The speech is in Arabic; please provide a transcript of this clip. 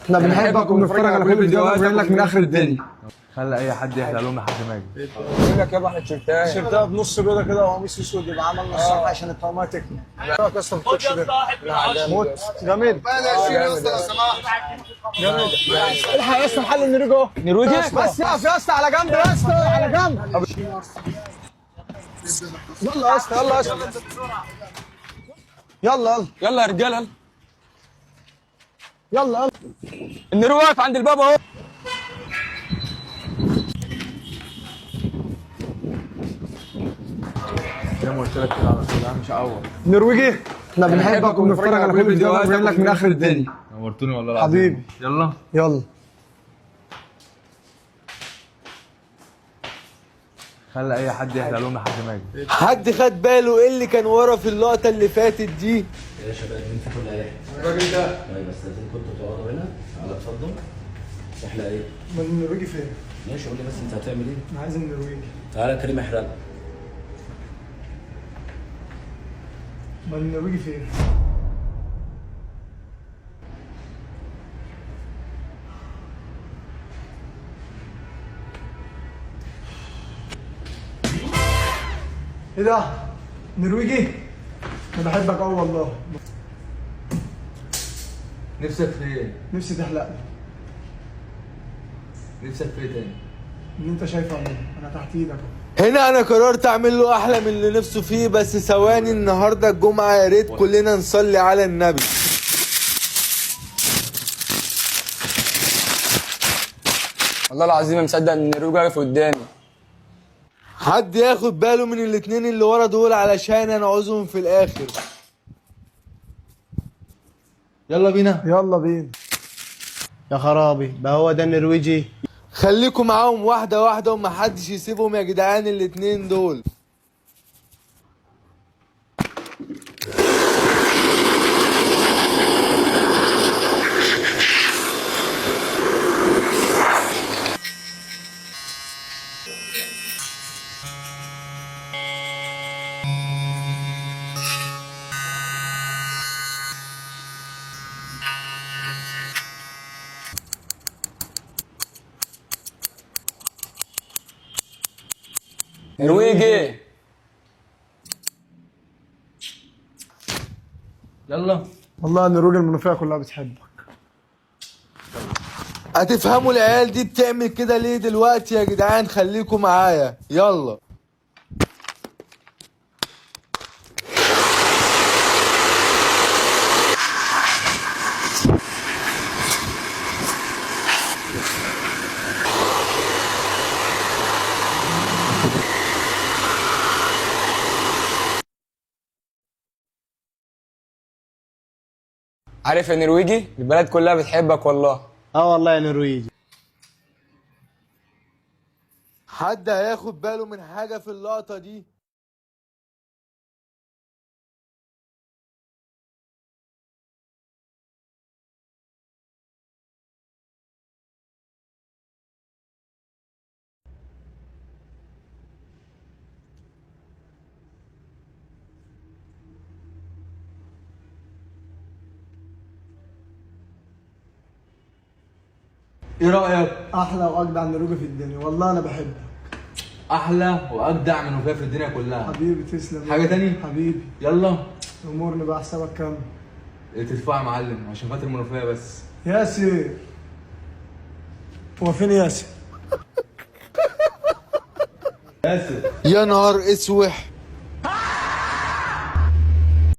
احنا بنحبك وبنتفرج على كل فيديوهاتك وجايين لك من اخر الدنيا. خلي اي حد يحلق لهم لحد ما اجي. بقول لك يابا احنا تيشيرتات بنص بيضه كده وقميص اسود يبقى عملنا الصراحه عشان الطعميه تكمل. لا يا اسطى ما تاخدش ده. موت جميل. جميل. الحق يا اسطى محل النرويج. نرويجي بس اقف يا اسطى على جنب يا اسطى على جنب. يلا يا اسطى يلا يا اسطى. يلا يلا يا رجاله يلا. النرو واقف عند الباب اهو. زي ما قلت لك كده على طول، انا مش هعور. نرويجي احنا بنحبك وبنتفرج على كل فيديوهاتك وجايين لك من اخر الدنيا. نورتوني والله العظيم حبيبي. يلا يلا. خلي اي حد يحلق لهم لحد ما اجي. حد خد باله ايه اللي كان ورا في اللقطه اللي فاتت دي؟ يا شباب انت كل ايه؟ الراجل ده طيب بس لازم كنتوا تقعدوا هنا. على اتفضل. احلى ايه؟ ما النرويجي فين؟ ماشي قول لي بس انت هتعمل ايه؟ انا عايز النرويجي. تعالى يا كريم احرق. ما النرويجي فين؟ ايه ده؟ نرويجي؟ انا بحبك قوي والله. نفسك في ايه؟ نفسي تحلق لي. نفسك في ايه تاني؟ اللي انت شايفه اهو انا تحت ايدك اهو. هنا انا قررت اعمل له احلى من اللي نفسه فيه، بس ثواني، النهارده الجمعه يا ريت كلنا نصلي على النبي. والله العظيم ما مصدق ان النرويج واقف قدامي. حد ياخد باله من الاتنين اللي ورا دول علشان انا عاوزهم في الاخر. يلا بينا. يلا بينا. يا خرابي بقى هو ده النرويجي. خليكم معاهم واحده واحده ومحدش يسيبهم يا جدعان الاتنين دول. نرويجي يلا والله النرويج المنوفيه كلها بتحبك. هتفهموا العيال دي بتعمل كده ليه دلوقتي يا جدعان. خليكم معايا يلا. عارف يا نرويجي البلد كلها بتحبك والله. اه والله يا نرويجي. حد هياخد باله من حاجه في اللقطه دي؟ ايه رايك؟ احلى واجدع نرويجي في الدنيا والله انا بحبك. احلى واجدع منوفيه في الدنيا كلها. حبيبي تسلم. حاجه تاني؟ حبيبي. يلا امورني بقى حسابك كام؟ تدفع يا معلم عشان خاطر المنوفيه بس. ياسر. هو فين ياسر؟ ياسر يا نهار اسوح.